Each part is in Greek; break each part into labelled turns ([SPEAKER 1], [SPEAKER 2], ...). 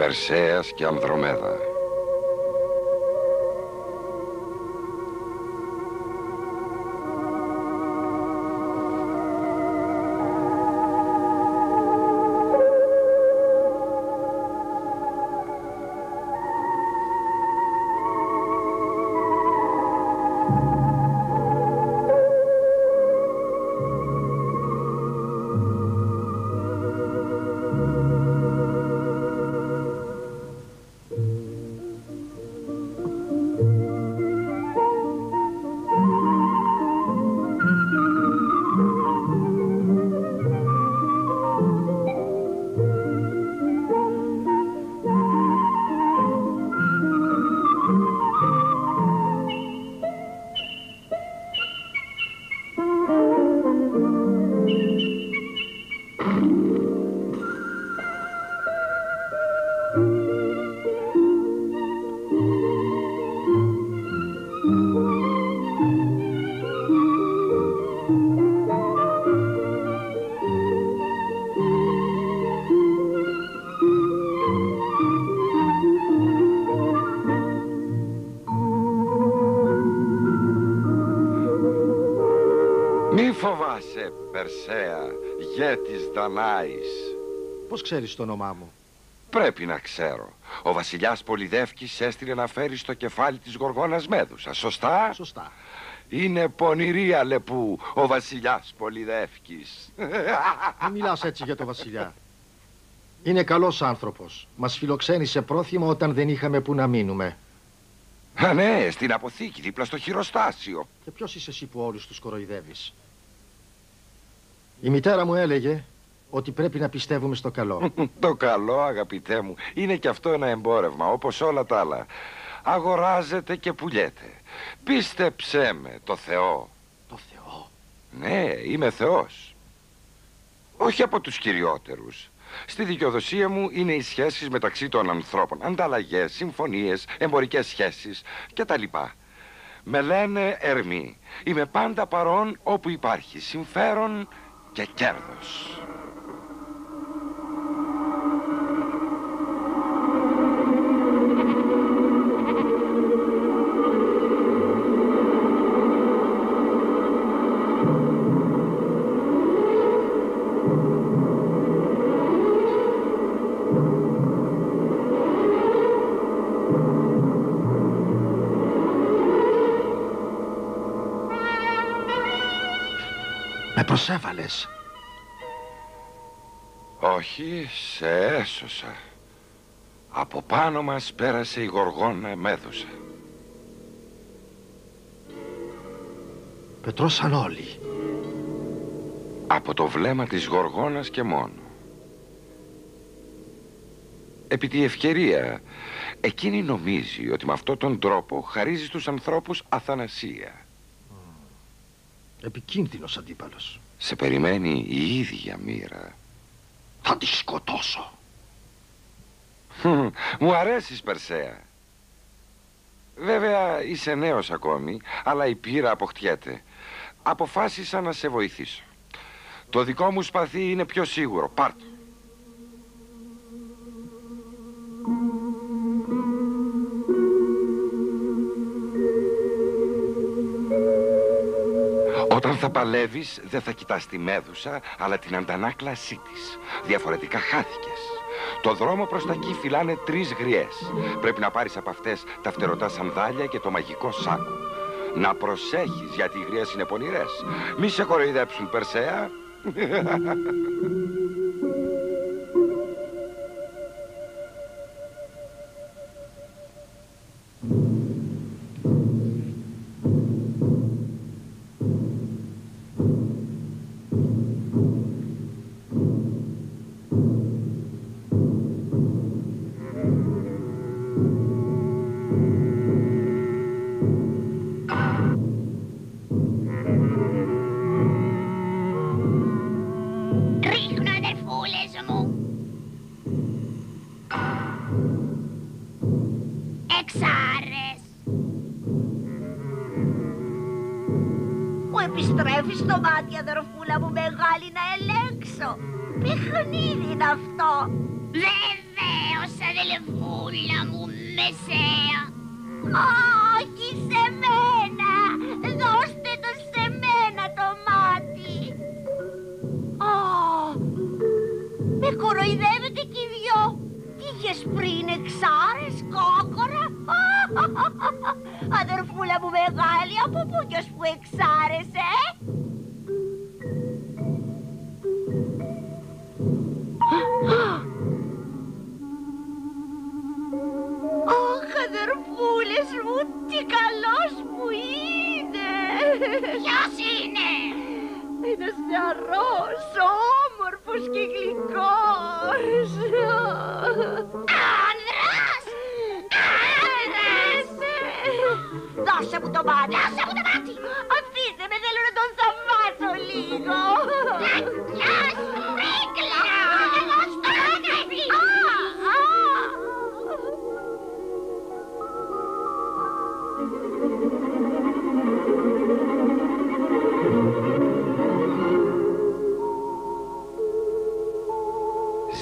[SPEAKER 1] Περσέας και Ανδρομέδα. Μη φοβάσαι, Περσέα, γέτης Δανάης.
[SPEAKER 2] Πώς ξέρεις το όνομά μου?
[SPEAKER 1] Πρέπει να ξέρω. Ο βασιλιάς Πολυδεύκης έστειλε να φέρει στο κεφάλι της Γοργόνας Μέδουσα, σωστά?
[SPEAKER 2] Σωστά.
[SPEAKER 1] Είναι πονηρή αλεπού ο βασιλιάς Πολυδεύκης.
[SPEAKER 2] Μην μιλάς έτσι για το βασιλιά. Είναι καλός άνθρωπος. Μας φιλοξένησε πρόθυμα όταν δεν είχαμε που να μείνουμε.
[SPEAKER 1] Α, ναι, στην αποθήκη, δίπλα στο χειροστάσιο.
[SPEAKER 2] Και ποιος είσαι εσύ που όλους τους κοροϊδεύεις? Η μητέρα μου έλεγε ότι πρέπει να πιστεύουμε στο καλό.
[SPEAKER 1] Το καλό, αγαπητέ μου, είναι και αυτό ένα εμπόρευμα, όπως όλα τα άλλα. Αγοράζεται και πουλιέται. Πίστεψέ με, το Θεό.
[SPEAKER 2] Το Θεό?
[SPEAKER 1] Ναι, είμαι Θεός. Όχι από τους κυριότερους. Στη δικαιοδοσία μου είναι οι σχέσεις μεταξύ των ανθρώπων. Ανταλλαγές, συμφωνίες, εμπορικές σχέσεις κτλ. Με λένε Ερμή. Είμαι πάντα παρόν όπου υπάρχει συμφέρον και κέρδος.
[SPEAKER 2] Με προσέβαλες?
[SPEAKER 1] Όχι, σε έσωσα. Από πάνω μας πέρασε η Γοργόνα Μέδουσα.
[SPEAKER 2] Πετρώσαν όλοι.
[SPEAKER 1] Από το βλέμμα της Γοργόνας και μόνο. Επί τη ευκαιρία, εκείνη νομίζει ότι με αυτόν τον τρόπο χαρίζει στους ανθρώπους αθανασία.
[SPEAKER 2] Επικίνδυνος αντίπαλος.
[SPEAKER 1] Σε περιμένει η ίδια μοίρα.
[SPEAKER 2] Θα τη σκοτώσω.
[SPEAKER 1] Μου αρέσεις, Περσέα. Βέβαια είσαι νέος ακόμη, αλλά η πείρα αποκτιέται. Αποφάσισα να σε βοηθήσω. Το δικό μου σπαθί είναι πιο σίγουρο. Πάρ' το. Όταν θα παλεύεις, δεν θα κοιτάς τη Μέδουσα, αλλά την αντανάκλασή της. Διαφορετικά χάθηκες. Το δρόμο προς τα εκεί φυλάνε 3 γριές. Πρέπει να πάρεις από αυτές τα φτερωτά σανδάλια και το μαγικό σάκο. Να προσέχεις, γιατί οι γριές είναι πονηρές. Μη σε κοροϊδέψουν, Περσέα.
[SPEAKER 3] Επιστρέφεις το μάτι, αδερφούλα μου μεγάλη, να ελέγξω. Παιχνίδι είναι αυτό.
[SPEAKER 4] Βέβαια. Μεσαίος, αδελφούλα μου, Μεσαία.
[SPEAKER 3] Όχι σε μένα! Δώστε το σε μένα το μάτι! Με κοροϊδεύετε κι οι δυο! Τι είχες πριν, εξάρες, κόκορα? Αδερφούλα μου μεγάλη, από πού κι ως που εξάρες, Αχ, αδερφούλες μου, τι καλός που είναι!
[SPEAKER 4] Ποιος είναι?
[SPEAKER 3] Ένας νεαρός, όμορφος και γλυκός.
[SPEAKER 4] Άνδρας! Άνδρας!
[SPEAKER 3] Δώσε μου το μάτι!
[SPEAKER 4] Δώσε μου το μάτι!
[SPEAKER 3] Αφήστε με, θέλω να τον θαυμάσω λίγο!
[SPEAKER 4] Γιος! Πρίκλα!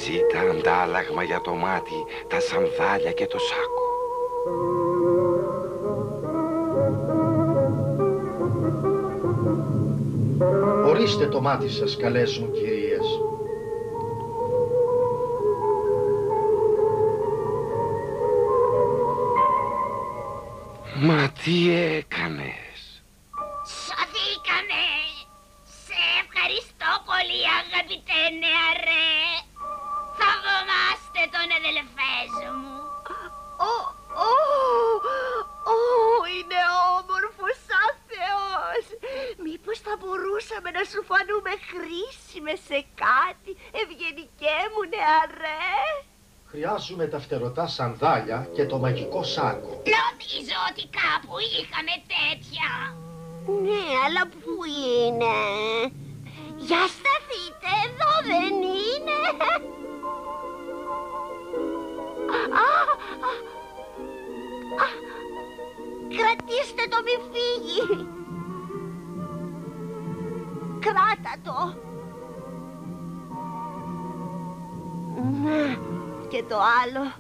[SPEAKER 1] Ζήτα αντάλλαγμα για το μάτι, τα σανδάλια και το σάκο.
[SPEAKER 2] Ορίστε το μάτι σας, καλές μου κυρίες.
[SPEAKER 1] Μα τι έκανες?
[SPEAKER 4] Σωθήκαμε! Σε ευχαριστώ πολύ, αγαπητέ νεαρέ. Θαυμάστε τον αδελφές μου.
[SPEAKER 3] Είναι όμορφος σαν Θεός! Μήπως θα μπορούσαμε να σου φανούμε χρήσιμες σε κάτι, ευγενικέ μου νεαρέ?
[SPEAKER 2] Χρειάζομαι τα φτερωτά σανδάλια και το μαγικό σάκο.
[SPEAKER 4] Νομίζω ότι κάπου είχαμε τέτοια.
[SPEAKER 3] Ναι, αλλά πού είναι? Για σταθείτε, εδώ δεν είναι? Κρατήστε το, μη φύγει! Κράτα το! Και το άλλο.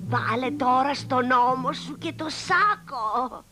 [SPEAKER 3] Βάλε τώρα στον ώμο σου και το σάκο.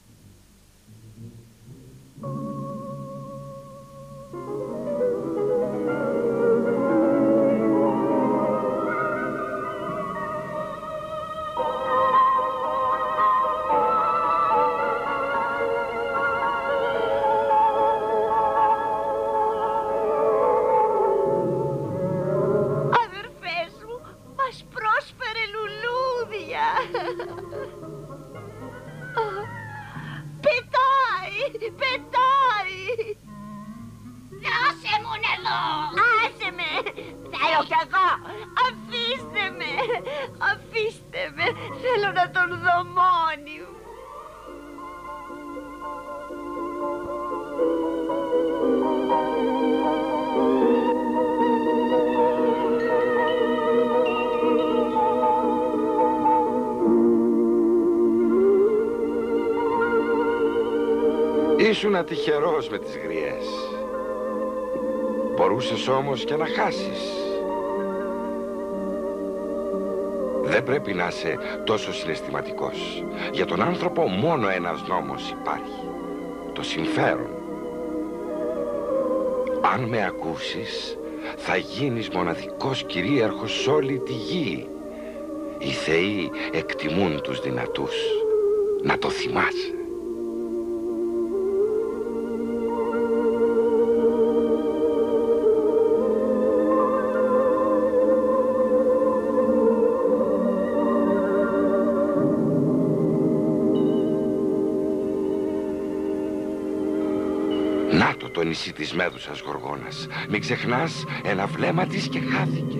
[SPEAKER 3] Πετάει!
[SPEAKER 4] Δώσε μου να δω!
[SPEAKER 3] Άσε με! Θέλω κι εγώ! Αφήστε με! Αφήστε με! Θέλω να τον δω μόνη μου!
[SPEAKER 1] Ήσουν ατυχερός με τις γριές. Μπορούσες όμως και να χάσεις. Δεν πρέπει να είσαι τόσο συναισθηματικός. Για τον άνθρωπο μόνο ένας νόμος υπάρχει. Το συμφέρον. Αν με ακούσεις, θα γίνεις μοναδικός κυρίαρχος σε όλη τη γη. Οι θεοί εκτιμούν τους δυνατούς. Να το θυμάσαι. Να το νησί της Μέδουσας Γοργόνας. Μην ξεχνάς, ένα βλέμμα της και χάθηκε.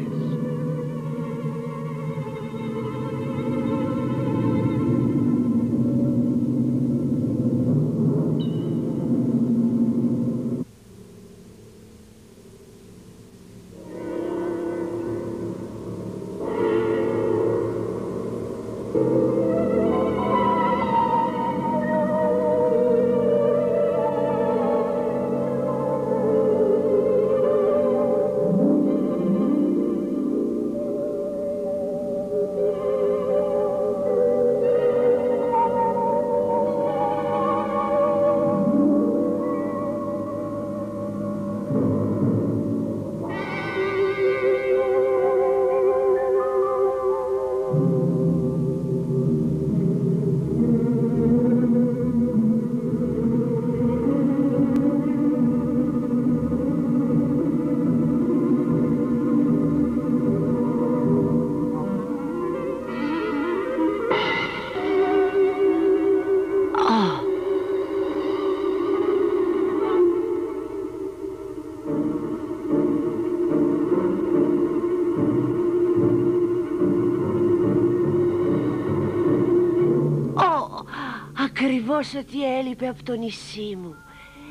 [SPEAKER 3] Ακριβώς ό,τι έλειπε από το νησί μου.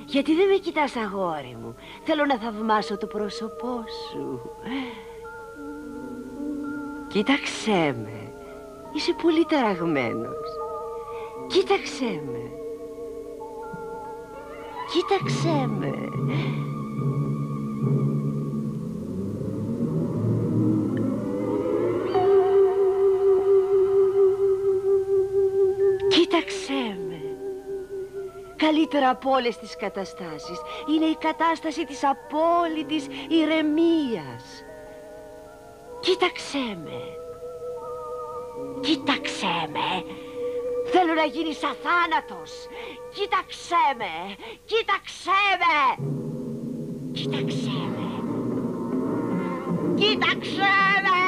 [SPEAKER 3] Γιατί δεν με κοιτάς, αγόρι μου? Θέλω να θαυμάσω το πρόσωπό σου. Κοίταξέ με. Είσαι πολύ ταραγμένος. Κοίταξέ με. Κοίταξέ με. Κοίταξέ με. Καλύτερα από όλες τις καταστάσεις είναι η κατάσταση της απόλυτης ηρεμίας. Κοίταξέ με. Κοίταξέ με. Θέλω να γίνεις αθάνατος. Κοίταξέ με. Κοίταξέ με. Κοίταξέ με. Κοίταξέ με.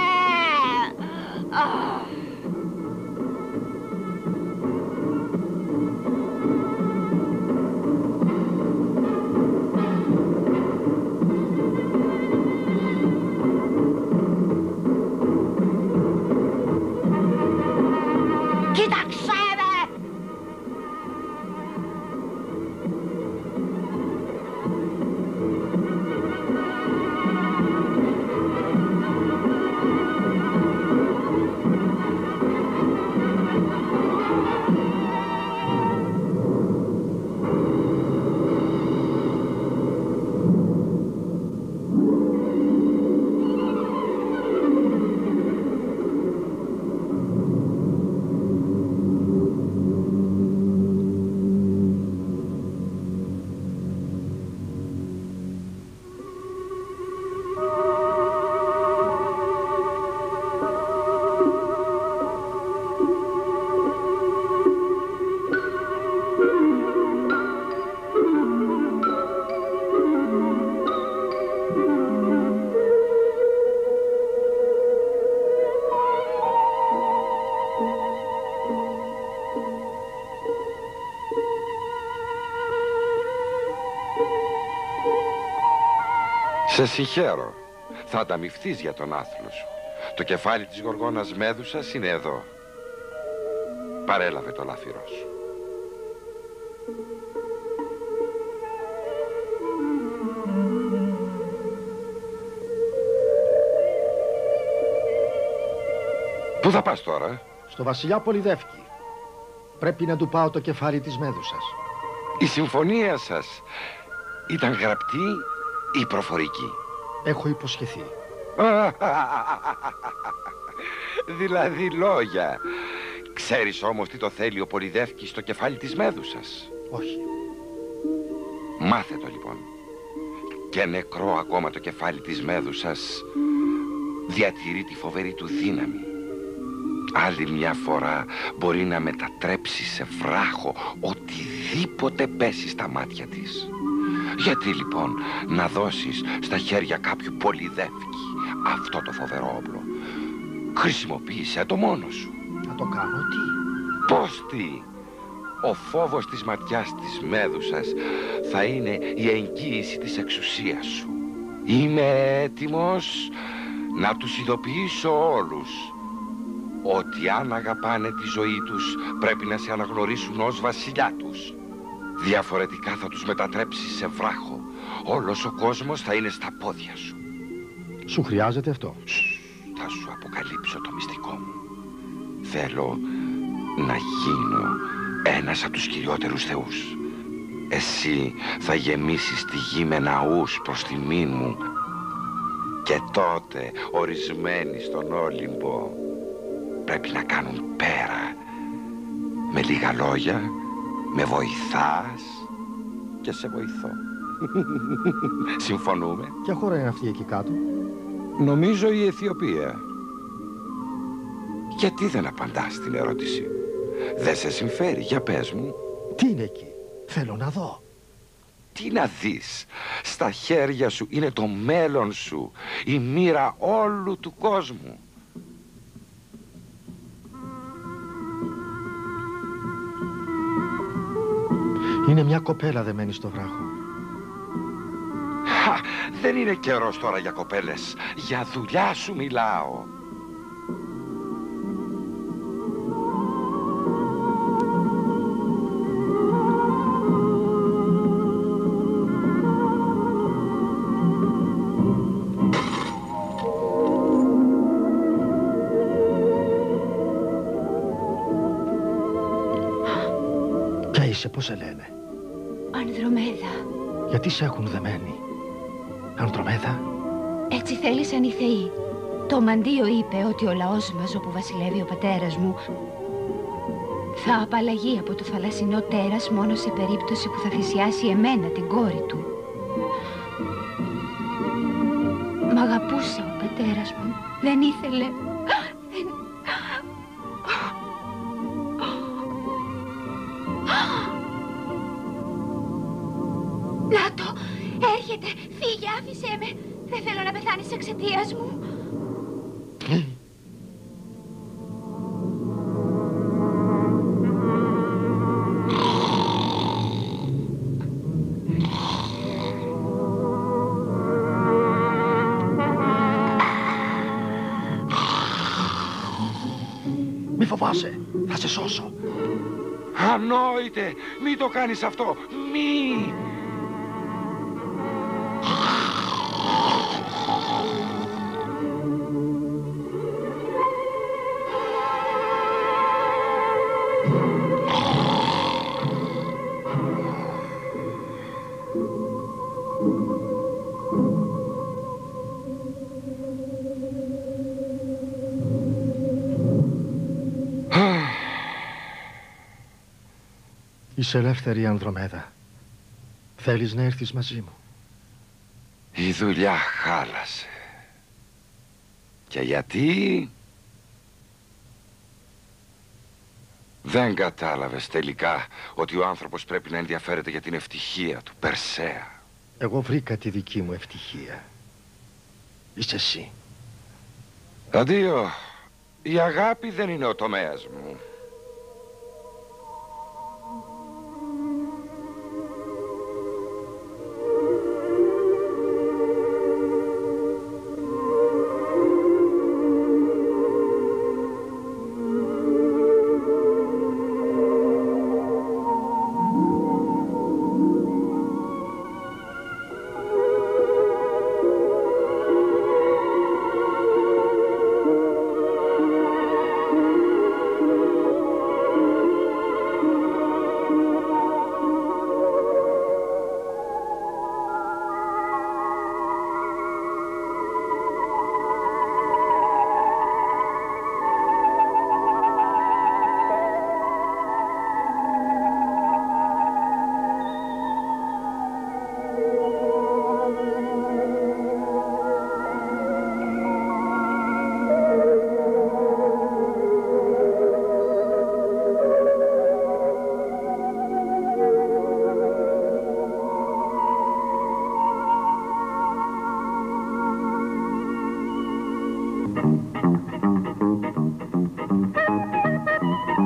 [SPEAKER 1] Σε συγχαίρω. Θα ανταμοιφθείς για τον άθλο σου. Το κεφάλι της Γοργόνας Μέδουσας είναι εδώ. Παρέλαβε το λάφυρό σου. Πού θα πας τώρα?
[SPEAKER 2] Στο βασιλιά Πολυδεύκη. Πρέπει να του πάω το κεφάλι της Μέδουσας.
[SPEAKER 1] Η συμφωνία σας ήταν γραπτή ή προφορική?
[SPEAKER 2] Έχω υποσχεθεί.
[SPEAKER 1] Δηλαδή λόγια. Ξέρεις όμως τι το θέλει ο Πολυδεύκης στο κεφάλι της Μέδουσας?
[SPEAKER 2] Όχι.
[SPEAKER 1] Μάθε το λοιπόν. Και νεκρό ακόμα το κεφάλι της Μέδουσας διατηρεί τη φοβερή του δύναμη. Άλλη μια φορά μπορεί να μετατρέψει σε βράχο οτιδήποτε πέσει στα μάτια της. Γιατί λοιπόν να δώσεις στα χέρια κάποιου Πολυδεύκη αυτό το φοβερό όπλο? Χρησιμοποίησέ το μόνος σου.
[SPEAKER 2] Να το κάνω τι?
[SPEAKER 1] Πώς τι? Ο φόβος της ματιάς της Μέδουσας θα είναι η εγγύηση της εξουσίας σου. Είμαι έτοιμος να τους ειδοποιήσω όλους ότι αν αγαπάνε τη ζωή τους πρέπει να σε αναγνωρίσουν ως βασιλιά τους. Διαφορετικά θα τους μετατρέψεις σε βράχο. Όλος ο κόσμος θα είναι στα πόδια σου.
[SPEAKER 2] Σου χρειάζεται αυτό?
[SPEAKER 1] Θα σου αποκαλύψω το μυστικό μου. Θέλω να γίνω ένας από τους κυριότερους θεούς. Εσύ θα γεμίσεις τη γη με ναούς προς τιμήν μου. Και τότε ορισμένοι στον Όλυμπο πρέπει να κάνουν πέρα. Με λίγα λόγια, με βοηθάς και σε βοηθώ. Συμφωνούμε?
[SPEAKER 2] Ποια χώρα είναι αυτή εκεί κάτω?
[SPEAKER 1] Νομίζω η Αιθιοπία. Γιατί δεν απαντάς την ερώτηση? Δεν σε συμφέρει? Για πες μου.
[SPEAKER 2] Τι είναι εκεί? Θέλω να δω.
[SPEAKER 1] Τι να δεις? Στα χέρια σου είναι το μέλλον σου, η μοίρα όλου του κόσμου.
[SPEAKER 2] Είναι μια κοπέλα δεμένη στο βράχο.
[SPEAKER 1] Δεν είναι καιρός τώρα για κοπέλες. Για δουλειά σου μιλάω.
[SPEAKER 2] είσαι, πώς σε λένε?
[SPEAKER 3] Ανδρομέδα.
[SPEAKER 2] Γιατί σε έχουν δεμένη? Ανδρομέδα.
[SPEAKER 3] Έτσι θέλησαν οι θεοί. Το μαντίο είπε ότι ο λαός μας, όπου βασιλεύει ο πατέρας μου, θα απαλλαγεί από το θαλασσινό τέρας μόνο σε περίπτωση που θα θυσιάσει εμένα, την κόρη του. Μ' αγαπούσε ο πατέρας μου. Δεν ήθελε. Να το! Έρχεται! Φύγε, άφησέ με! Δεν θέλω να πεθάνεις εξαιτίας μου.
[SPEAKER 2] Μη φοβάσαι, θα σε σώσω.
[SPEAKER 1] Ανόητε, μη το κάνεις αυτό, μη!
[SPEAKER 2] Είσαι ελεύθερη, Ανδρομέδα. Θέλεις να έρθεις μαζί μου?
[SPEAKER 1] Η δουλειά χάλασε. Και γιατί? Δεν κατάλαβες τελικά ότι ο άνθρωπος πρέπει να ενδιαφέρεται για την ευτυχία του, Περσέα.
[SPEAKER 2] Εγώ βρήκα τη δική μου ευτυχία. Είσαι εσύ.
[SPEAKER 1] Αντίο, η αγάπη δεν είναι ο τομέας μου.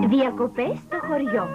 [SPEAKER 3] Διακοπές στο χωριό.